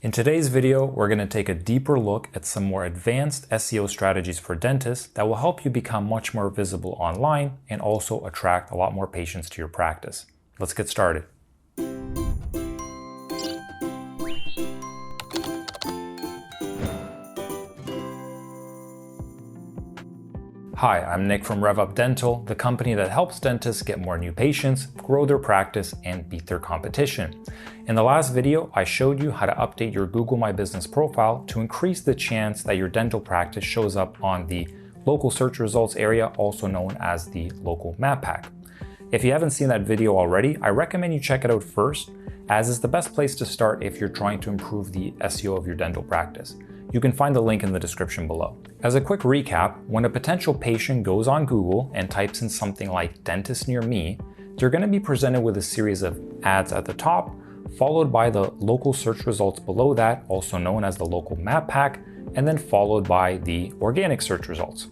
In today's video, we're going to take a deeper look at some more advanced SEO strategies for dentists that will help you become much more visible online and also attract a lot more patients to your practice. Let's get started. Hi, I'm Nick from RevUp Dental, the company that helps dentists get more new patients, grow their practice, and beat their competition. In the last video, I showed you how to update your Google My Business profile to increase the chance that your dental practice shows up on the local search results area, also known as the local map pack. If you haven't seen that video already, I recommend you check it out first, as it's the best place to start if you're trying to improve the SEO of your dental practice. You can find the link in the description below. As a quick recap, when a potential patient goes on Google and types in something like dentist near me, they're going to be presented with a series of ads at the top, followed by the local search results below that, also known as the local map pack, and then followed by the organic search results.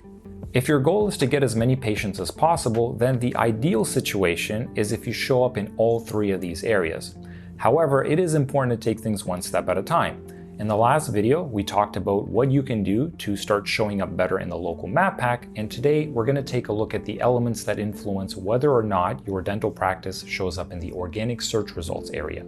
If your goal is to get as many patients as possible, then the ideal situation is if you show up in all three of these areas. However, it is important to take things one step at a time. In the last video, we talked about what you can do to start showing up better in the local map pack, and today we're going to take a look at the elements that influence whether or not your dental practice shows up in the organic search results area.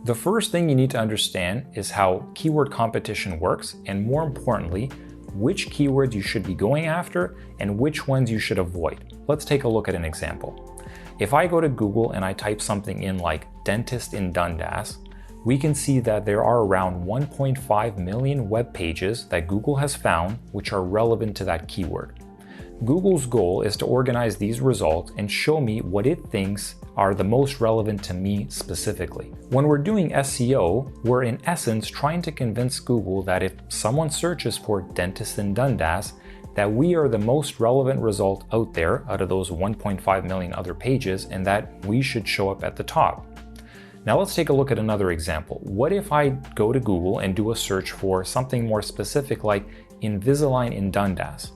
The first thing you need to understand is how keyword competition works, and more importantly, which keywords you should be going after and which ones you should avoid. Let's take a look at an example. If I go to Google and I type something in like dentist in Dundas, we can see that there are around 1.5 million web pages that Google has found which are relevant to that keyword. Google's goal is to organize these results and show me what it thinks are the most relevant to me specifically. When we're doing SEO, we're in essence trying to convince Google that if someone searches for dentist in Dundas, that we are the most relevant result out there out of those 1.5 million other pages and that we should show up at the top. Now let's take a look at another example. What if I go to Google and do a search for something more specific like Invisalign in Dundas?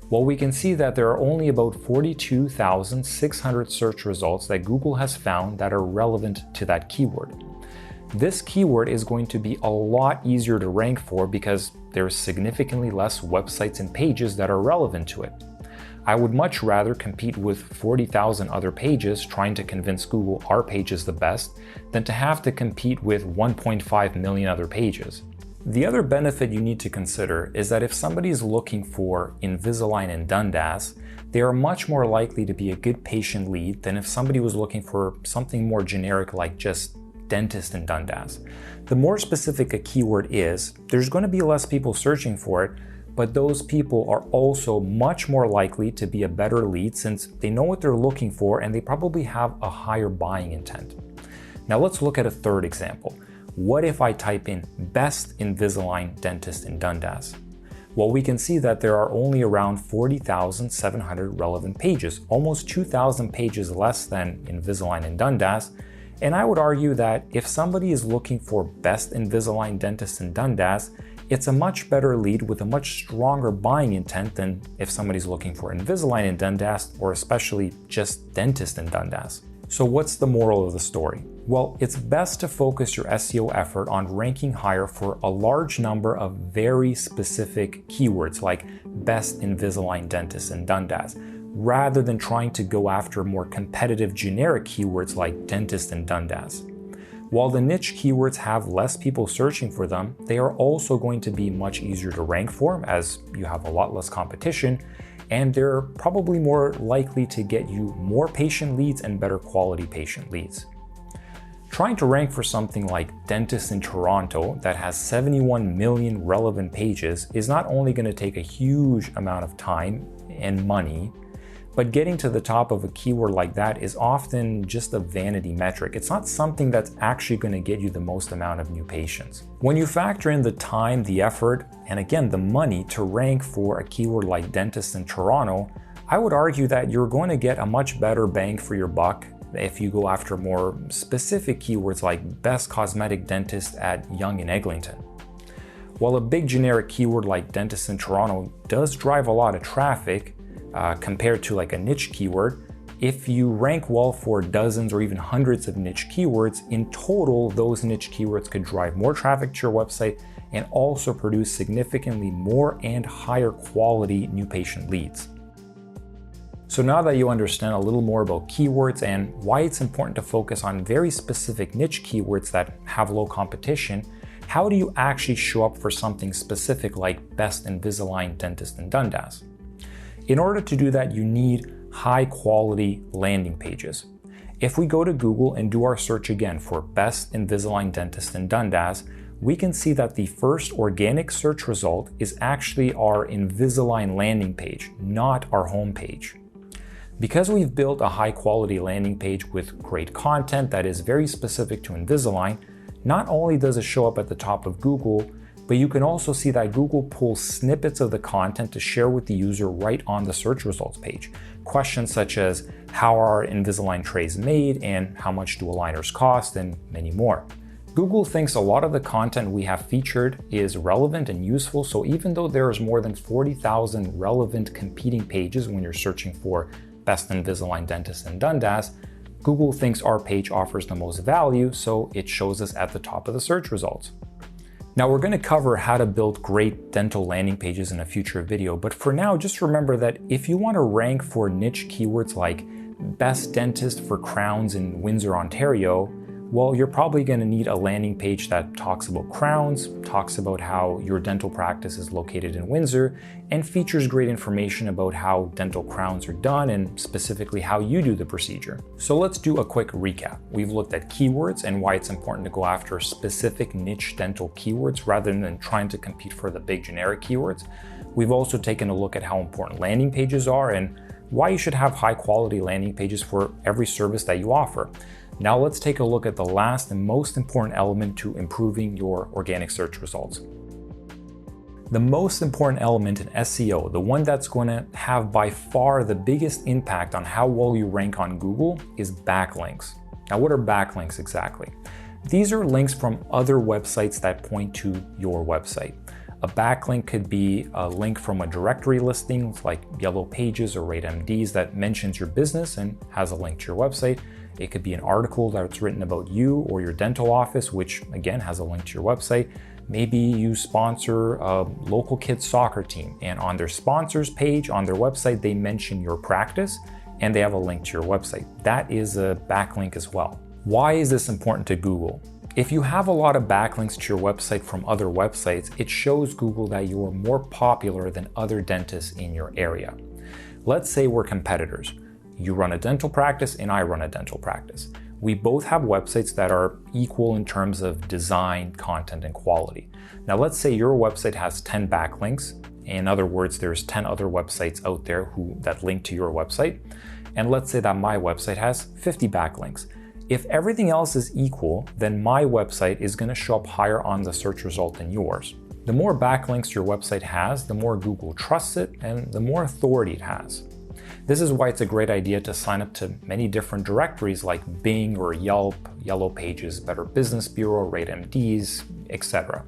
Well, we can see that there are only about 42,600 search results that Google has found that are relevant to that keyword. This keyword is going to be a lot easier to rank for because there's significantly less websites and pages that are relevant to it. I would much rather compete with 40,000 other pages trying to convince Google our page is the best than to have to compete with 1.5 million other pages. The other benefit you need to consider is that if somebody is looking for Invisalign in Dundas, they are much more likely to be a good patient lead than if somebody was looking for something more generic like just dentist in Dundas. The more specific a keyword is, there's going to be less people searching for it, but those people are also much more likely to be a better lead since they know what they're looking for and they probably have a higher buying intent. Now let's look at a third example. What if I type in best Invisalign dentist in Dundas? Well, we can see that there are only around 40,700 relevant pages, almost 2,000 pages less than Invisalign in Dundas. And I would argue that if somebody is looking for best Invisalign dentist in Dundas, it's a much better lead with a much stronger buying intent than if somebody's looking for Invisalign in Dundas or especially just dentist in Dundas. So what's the moral of the story? Well, it's best to focus your SEO effort on ranking higher for a large number of very specific keywords like best Invisalign dentist in Dundas, rather than trying to go after more competitive generic keywords like dentist in Dundas. While the niche keywords have less people searching for them, they are also going to be much easier to rank for as you have a lot less competition, and they're probably more likely to get you more patient leads and better quality patient leads. Trying to rank for something like dentist in Toronto that has 71 million relevant pages is not only going to take a huge amount of time and money, but getting to the top of a keyword like that is often just a vanity metric. It's not something that's actually going to get you the most amount of new patients. When you factor in the time, the effort, and again, the money to rank for a keyword like dentist in Toronto, I would argue that you're going to get a much better bang for your buck if you go after more specific keywords like best cosmetic dentist at Yonge and Eglinton. While a big generic keyword like dentist in Toronto does drive a lot of traffic, compared to like a niche keyword, If you rank well for dozens or even hundreds of niche keywords, in total, those niche keywords could drive more traffic to your website and also produce significantly more and higher quality new patient leads. So now that you understand a little more about keywords and why it's important to focus on very specific niche keywords that have low competition, how do you actually show up for something specific like Best Invisalign Dentist in Dundas? In order to do that, you need high quality landing pages. If we go to Google and do our search again for Best Invisalign Dentist in Dundas, we can see that the first organic search result is actually our Invisalign landing page, not our home page. Because we've built a high quality landing page with great content that is very specific to Invisalign, not only does it show up at the top of Google, but you can also see that Google pulls snippets of the content to share with the user right on the search results page. Questions such as how are Invisalign trays made and how much do aligners cost and many more. Google thinks a lot of the content we have featured is relevant and useful, so even though there is more than 40,000 relevant competing pages when you're searching for Best Invisalign Dentist in Dundas, Google thinks our page offers the most value, so it shows us at the top of the search results. Now we're going to cover how to build great dental landing pages in a future video, but for now just remember that if you want to rank for niche keywords like Best Dentist for Crowns in Windsor, Ontario, well, you're probably going to need a landing page that talks about crowns, talks about how your dental practice is located in Windsor, and features great information about how dental crowns are done and specifically how you do the procedure. So let's do a quick recap. We've looked at keywords and why it's important to go after specific niche dental keywords rather than trying to compete for the big generic keywords. We've also taken a look at how important landing pages are and why you should have high quality landing pages for every service that you offer. Now let's take a look at the last and most important element to improving your organic search results. The most important element in SEO, the one that's going to have by far the biggest impact on how well you rank on Google, is backlinks. Now what are backlinks exactly? These are links from other websites that point to your website. A backlink could be a link from a directory listing like Yellow Pages or RateMDs that mentions your business and has a link to your website. It could be an article that's written about you or your dental office, which again has a link to your website. Maybe you sponsor a local kids soccer team, and on their sponsors page on their website, they mention your practice and they have a link to your website. That is a backlink as well. Why is this important to Google? If you have a lot of backlinks to your website from other websites, it shows Google that you are more popular than other dentists in your area. Let's say we're competitors. You run a dental practice and I run a dental practice. We both have websites that are equal in terms of design, content, and quality. Now let's say your website has 10 backlinks. In other words, there's 10 other websites out there that link to your website. And let's say that my website has 50 backlinks. If everything else is equal, then my website is going to show up higher on the search result than yours. The more backlinks your website has, the more Google trusts it and the more authority it has. This is why it's a great idea to sign up to many different directories like Bing or Yelp, Yellow Pages, Better Business Bureau, RateMDs, etc.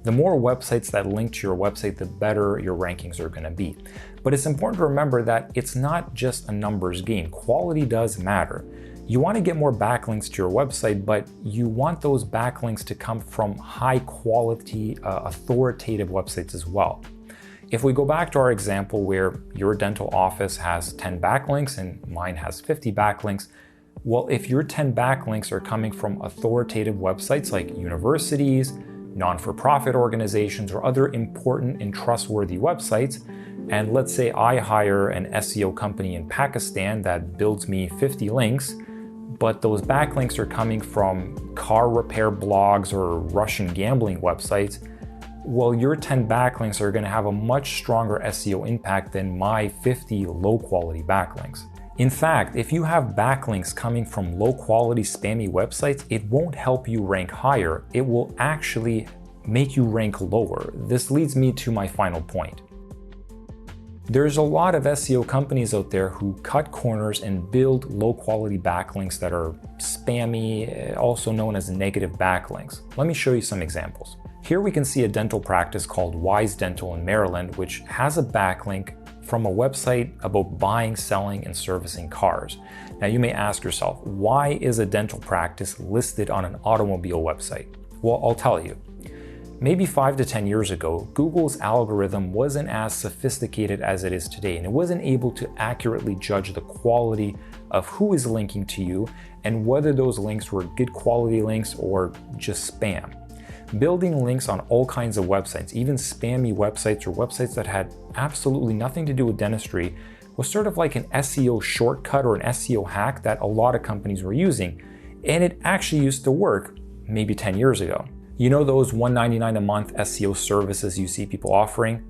The more websites that link to your website, the better your rankings are going to be. But it's important to remember that it's not just a numbers game. Quality does matter. You want to get more backlinks to your website, but you want those backlinks to come from high quality, authoritative websites as well. If we go back to our example where your dental office has 10 backlinks and mine has 50 backlinks, well, if your 10 backlinks are coming from authoritative websites like universities, non-for-profit organizations, or other important and trustworthy websites, and let's say I hire an SEO company in Pakistan that builds me 50 links, but those backlinks are coming from car repair blogs or Russian gambling websites, well, your 10 backlinks are going to have a much stronger SEO impact than my 50 low-quality backlinks. In fact, if you have backlinks coming from low-quality spammy websites, it won't help you rank higher. It will actually make you rank lower. This leads me to my final point. There's a lot of SEO companies out there who cut corners and build low-quality backlinks that are spammy, also known as negative backlinks. Let me show you some examples. Here we can see a dental practice called Wise Dental in Maryland, which has a backlink from a website about buying, selling, and servicing cars. Now you may ask yourself, why is a dental practice listed on an automobile website? Well, I'll tell you. Maybe 5 to 10 years ago, Google's algorithm wasn't as sophisticated as it is today, and it wasn't able to accurately judge the quality of who is linking to you and whether those links were good quality links or just spam. Building links on all kinds of websites, even spammy websites or websites that had absolutely nothing to do with dentistry, was sort of like an SEO shortcut or an SEO hack that a lot of companies were using. And it actually used to work maybe 10 years ago. You know those $199 a month SEO services you see people offering?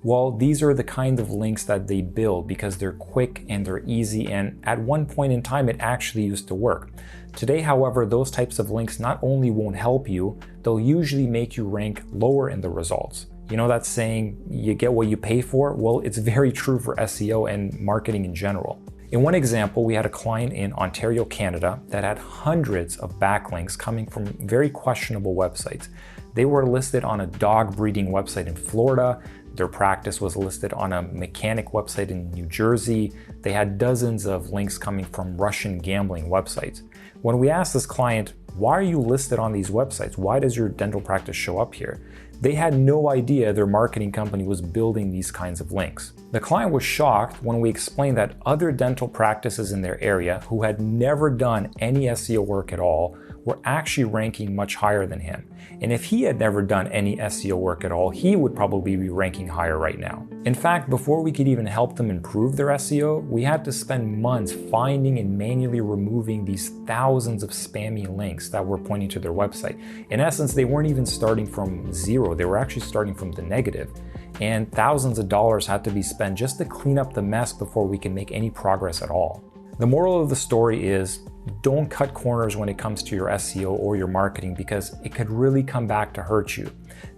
Well, these are the kind of links that they build because they're quick and they're easy, and at one point in time it actually used to work. Today, however, those types of links not only won't help you, they'll usually make you rank lower in the results. You know that saying, you get what you pay for? Well, it's very true for SEO and marketing in general. In one example, we had a client in Ontario, Canada that had hundreds of backlinks coming from very questionable websites. They were listed on a dog breeding website in Florida. Their practice was listed on a mechanic website in New Jersey. They had dozens of links coming from Russian gambling websites. When we asked this client, why are you listed on these websites? Why does your dental practice show up here? They had no idea their marketing company was building these kinds of links. The client was shocked when we explained that other dental practices in their area who had never done any SEO work at all were actually ranking much higher than him. And if he had never done any SEO work at all, he would probably be ranking higher right now. In fact, before we could even help them improve their SEO, we had to spend months finding and manually removing these thousands of spammy links that were pointing to their website. In essence, they weren't even starting from zero, they were actually starting from the negative. And thousands of dollars had to be spent just to clean up the mess before we can make any progress at all. The moral of the story is, don't cut corners when it comes to your SEO or your marketing because it could really come back to hurt you.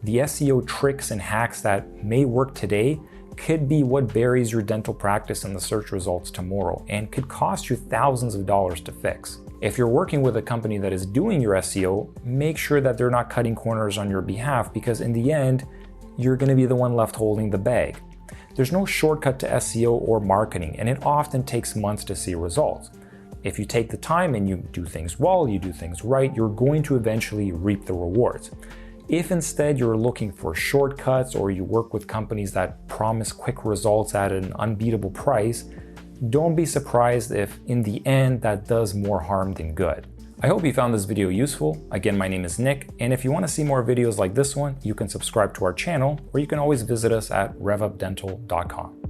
The SEO tricks and hacks that may work today could be what buries your dental practice in the search results tomorrow and could cost you thousands of dollars to fix. If you're working with a company that is doing your SEO, make sure that they're not cutting corners on your behalf because in the end, you're going to be the one left holding the bag. There's no shortcut to SEO or marketing, and it often takes months to see results. If you take the time and you do things well, you do things right, you're going to eventually reap the rewards. If instead you're looking for shortcuts or you work with companies that promise quick results at an unbeatable price, don't be surprised if in the end that does more harm than good. I hope you found this video useful. Again, my name is Nick, and if you want to see more videos like this one, you can subscribe to our channel, or you can always visit us at revupdental.com.